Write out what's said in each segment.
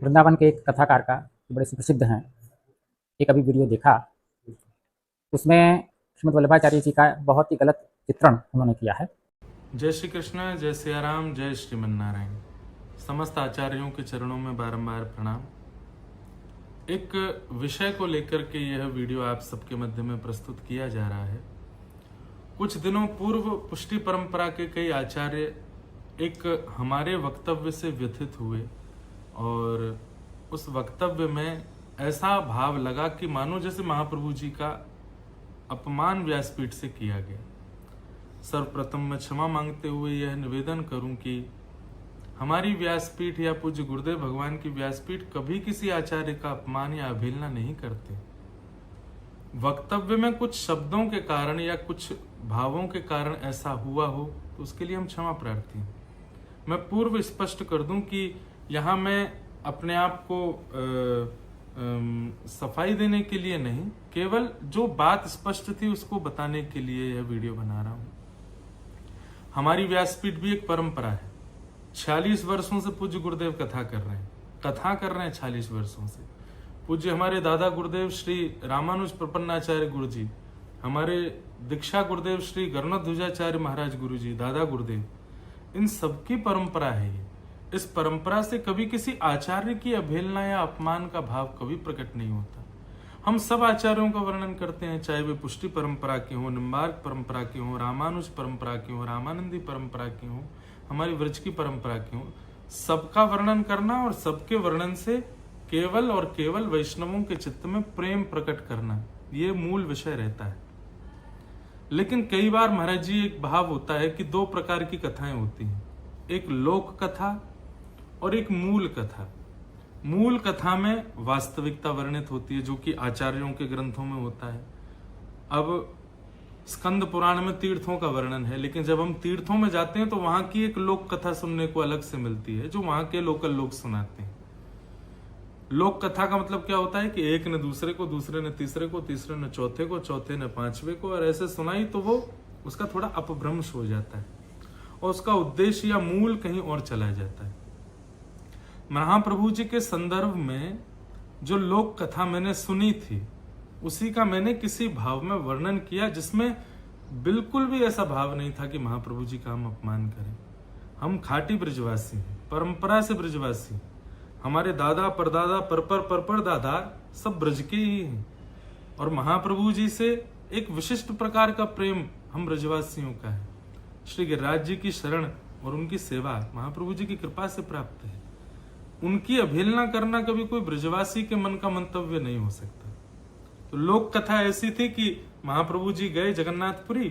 वृंदावन के एक कथाकार का बड़े सुप्रसिद्ध हैं, एक अभी वीडियो देखा, उसमें श्रीमद् वल्लभाचार्य जी का बहुत ही गलत चित्रण उन्होंने किया है। जय श्री कृष्ण, जय सियाराम, जय श्रीमन्नारायण। समस्त आचार्यों के चरणों में बारंबार प्रणाम। एक विषय को लेकर के यह वीडियो आप सबके मध्य में प्रस्तुत किया जा रहा है। कुछ दिनों पूर्व पुष्टि परंपरा के कई आचार्य एक हमारे वक्तव्य से व्यथित हुए और उस वक्तव्य में ऐसा भाव लगा कि मानो जैसे महाप्रभु जी का अपमान व्यासपीठ से किया गया। सर्वप्रथम मैं क्षमा मांगते हुए यह निवेदन करूं कि हमारी व्यासपीठ या पूज्य गुरुदेव भगवान की व्यासपीठ कभी किसी आचार्य का अपमान या अवहेलना नहीं करते। वक्तव्य में कुछ शब्दों के कारण या कुछ भावों के कारण ऐसा हुआ हो तो उसके लिए हम क्षमा प्रार्थी हैं। मैं पूर्व स्पष्ट कर दूं कि यहाँ मैं अपने आप को सफाई देने के लिए नहीं, केवल जो बात स्पष्ट थी उसको बताने के लिए यह वीडियो बना रहा हूं। हमारी व्यासपीठ भी एक परंपरा है। 46 वर्षों से पूज्य गुरुदेव कथा कर रहे हैं 46 वर्षों से। पूज्य हमारे दादा गुरुदेव श्री रामानुज प्रपन्नाचार्य गुरु जी, हमारे दीक्षा गुरुदेव श्री गरुणध्वजाचार्य महाराज गुरु जी, दादा गुरुदेव, इन सबकी परंपरा है ये। इस परंपरा से कभी किसी आचार्य की अवहेलना या अपमान का भाव कभी प्रकट नहीं होता। हम सब आचार्यों का वर्णन करते हैं, चाहे वे पुष्टि परंपरा के हों, निम्बार्क परंपरा के हों, रामानुज परंपरा के हों, रामानंदी परंपरा के हों, हमारी व्रज की परंपरा के हों। सबका वर्णन करना और सबके वर्णन से केवल और केवल वैष्णवों के चित्त में प्रेम प्रकट करना, ये मूल विषय रहता है। लेकिन कई बार महाराज जी एक भाव होता है कि दो प्रकार की कथाएं होती हैं, एक लोक कथा और एक मूल कथा। मूल कथा में वास्तविकता वर्णित होती है, जो कि आचार्यों के ग्रंथों में होता है। अब स्कंद पुराण में तीर्थों का वर्णन है, लेकिन जब हम तीर्थों में जाते हैं तो वहां की एक लोक कथा सुनने को अलग से मिलती है, जो वहां के लोकल लोग सुनाते हैं। लोक कथा का मतलब क्या होता है कि एक ने दूसरे को, दूसरे ने तीसरे को, तीसरे ने चौथे को, चौथे ने पांचवे को, और ऐसे सुनाई तो वो उसका थोड़ा अपभ्रंश हो जाता है और उसका उद्देश्य या मूल कहीं और चला जाता है। महाप्रभु जी के संदर्भ में जो लोक कथा मैंने सुनी थी, उसी का मैंने किसी भाव में वर्णन किया जिसमें बिल्कुल भी ऐसा भाव नहीं था कि महाप्रभु जी का हम अपमान करें। हम खाटी ब्रजवासी हैं, परंपरा से ब्रजवासी। हमारे दादा परदादा परपर दादा सब ब्रज के ही हैं, और महाप्रभु जी से एक विशिष्ट प्रकार का प्रेम हम ब्रजवासियों का है। श्री गिरिराज जी की शरण और उनकी सेवा महाप्रभु जी की कृपा से प्राप्त है। उनकी अवहेलना करना कभी कोई ब्रजवासी के मन का मंतव्य नहीं हो सकता। तो लोक कथा ऐसी थी कि महाप्रभु जी गए जगन्नाथपुरी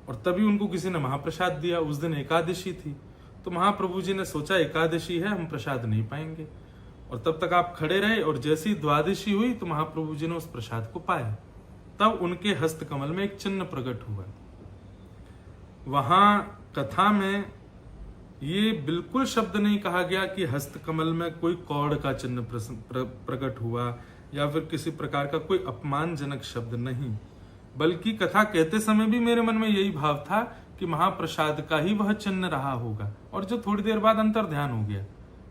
और तभी उनको किसी ने महाप्रसाद दिया। उस दिन एकादशी थी, तो महाप्रभु जी ने सोचा एकादशी है, हम प्रसाद नहीं पाएंगे, और तब तक आप खड़े रहे, और जैसी ही द्वादशी हुई तो महाप्रभु जी ने उस प्रसाद को पाया। तब उनके हस्त कमल में एक चिन्ह प्रकट हुआ। वहां कथा में ये बिल्कुल शब्द नहीं कहा गया कि हस्त कमल में कोई कौड़ का चिन्ह प्रकट हुआ या फिर किसी प्रकार का कोई अपमानजनक शब्द नहीं, बल्कि कथा कहते समय भी मेरे मन में यही भाव था कि महाप्रसाद का ही वह चिन्ह रहा होगा। और जो थोड़ी देर बाद अंतर ध्यान हो गया,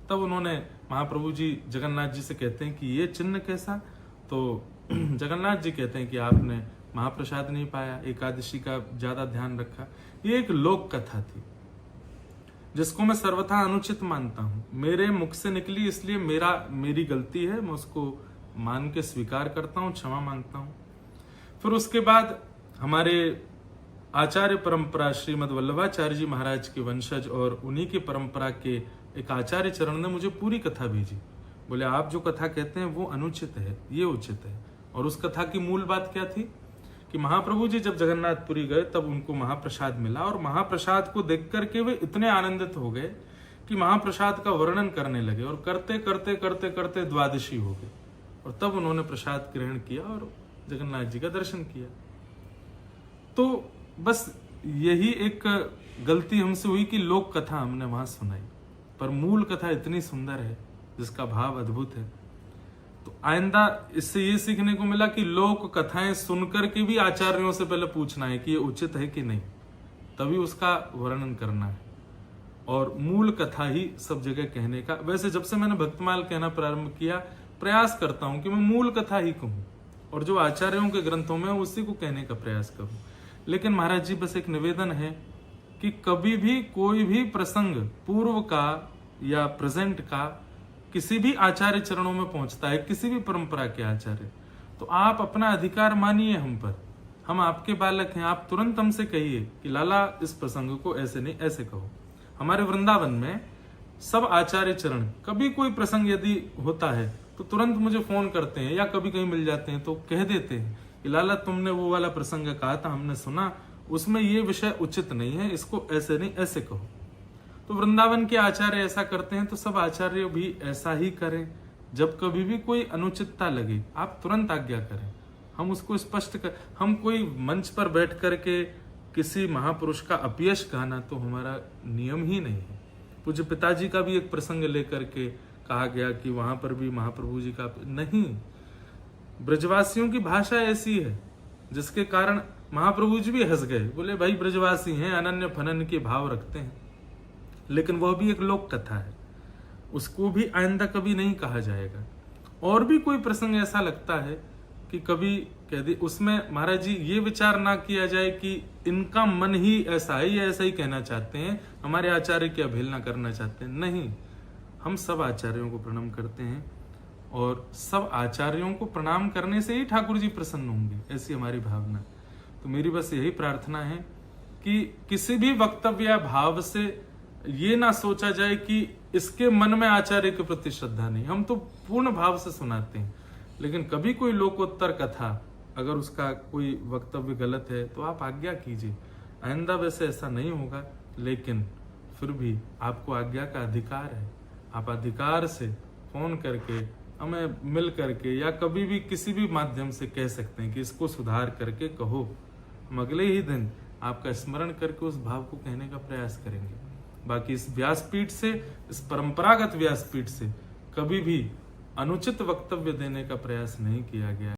तब उन्होंने महाप्रभु जी जगन्नाथ जी से कहते हैं कि ये चिन्ह कैसा? तो जगन्नाथ जी कहते हैं कि आपने महाप्रसाद नहीं पाया, एकादशी का ज्यादा ध्यान रखा। ये एक लोक कथा थी जिसको मैं सर्वथा अनुचित मानता हूं। मेरे मुख से निकली, इसलिए मेरी गलती है, मैं उसको मान के स्वीकार करता हूं, क्षमा मांगता हूं। फिर उसके बाद हमारे आचार्य परंपरा श्रीमद् वल्लभाचार्य जी महाराज के वंशज और उन्हीं की परंपरा के एक आचार्य चरण ने मुझे पूरी कथा भेजी। बोले आप जो कथा कहते हैं वो अनुचित है, ये उचित है। और उस कथा की मूल बात क्या थी कि महाप्रभु जी जब जगन्नाथपुरी गए तब उनको महाप्रसाद मिला, और महाप्रसाद को देख करके वे इतने आनंदित हो गए कि महाप्रसाद का वर्णन करने लगे, और करते करते करते करते द्वादशी हो गई, और तब उन्होंने प्रसाद ग्रहण किया और जगन्नाथ जी का दर्शन किया। तो बस यही एक गलती हमसे हुई कि लोक कथा हमने वहां सुनाई, पर मूल कथा इतनी सुंदर है जिसका भाव अद्भुत है। तो आइंदा इससे ये सीखने को मिला कि लोक कथाएं सुनकर के भी आचार्यों से पहले पूछना है कि ये उचित है कि नहीं, तभी उसका वर्णन करना है। और मूल कथा ही सब जगह कहने का। वैसे जब से मैंने भक्तमाल कहना प्रारंभ किया, प्रयास करता हूं कि मैं मूल कथा ही कहूं और जो आचार्यों के ग्रंथों में उसी को कहने का प्रयास करूं। लेकिन महाराज जी बस एक निवेदन है कि कभी भी कोई भी प्रसंग पूर्व का या प्रेजेंट का किसी भी आचार्य चरणों में पहुंचता है, किसी भी परंपरा के आचार्य, तो आप अपना अधिकार मानिए हम पर, हम आपके बालक हैं, आप तुरंत हमसे कहिए कि लाला इस प्रसंग को ऐसे नहीं ऐसे कहो। हमारे वृंदावन में सब आचार्य चरण कभी कोई प्रसंग यदि होता है तो तुरंत मुझे फोन करते हैं या कभी कहीं मिल जाते हैं तो कह देते हैं कि लाला तुमने वो वाला प्रसंग कहा था, हमने सुना, उसमें ये विषय उचित नहीं है, इसको ऐसे नहीं ऐसे कहो। तो वृंदावन के आचार्य ऐसा करते हैं तो सब आचार्य भी ऐसा ही करें। जब कभी भी कोई अनुचितता लगे आप तुरंत आज्ञा करें, हम उसको स्पष्ट कर। हम कोई मंच पर बैठ करके किसी महापुरुष का अपयश गाना तो हमारा नियम ही नहीं है। पूज्य पिताजी का भी एक प्रसंग लेकर के कहा गया कि वहां पर भी महाप्रभु जी का नहीं। ब्रजवासियों की भाषा ऐसी है जिसके कारण महाप्रभु जी भी हंस गए, बोले भाई ब्रजवासी हैं, अनन्य फनन के भाव रखते हैं, लेकिन वह भी एक लोक कथा है, उसको भी आइंदा कभी नहीं कहा जाएगा। और भी कोई प्रसंग ऐसा लगता है कि कभी कह दी, उसमें महाराज जी ये विचार ना किया जाए कि इनका मन ही ऐसा है, ये ऐसा ही कहना चाहते हैं, हमारे आचार्य की अवहेलना करना चाहते हैं। नहीं, हम सब आचार्यों को प्रणाम करते हैं और सब आचार्यों को प्रणाम करने से ही ठाकुर जी प्रसन्न होंगे, ऐसी हमारी भावना। तो मेरी बस यही प्रार्थना है कि किसी भी वक्तव्य या भाव से ये ना सोचा जाए कि इसके मन में आचार्य के प्रति श्रद्धा नहीं। हम तो पूर्ण भाव से सुनाते हैं, लेकिन कभी कोई लोकोत्तर कथा अगर उसका कोई वक्तव्य गलत है तो आप आज्ञा कीजिए। आइंदा वैसे ऐसा नहीं होगा, लेकिन फिर भी आपको आज्ञा का अधिकार है। आप अधिकार से फोन करके हमें मिल करके या कभी भी किसी भी माध्यम से कह सकते हैं कि इसको सुधार करके कहो। हम अगले ही दिन आपका स्मरण करके उस भाव को कहने का प्रयास करेंगे। बाकी इस व्यासपीठ से, इस परंपरागत व्यासपीठ से कभी भी अनुचित वक्तव्य देने का प्रयास नहीं किया गया।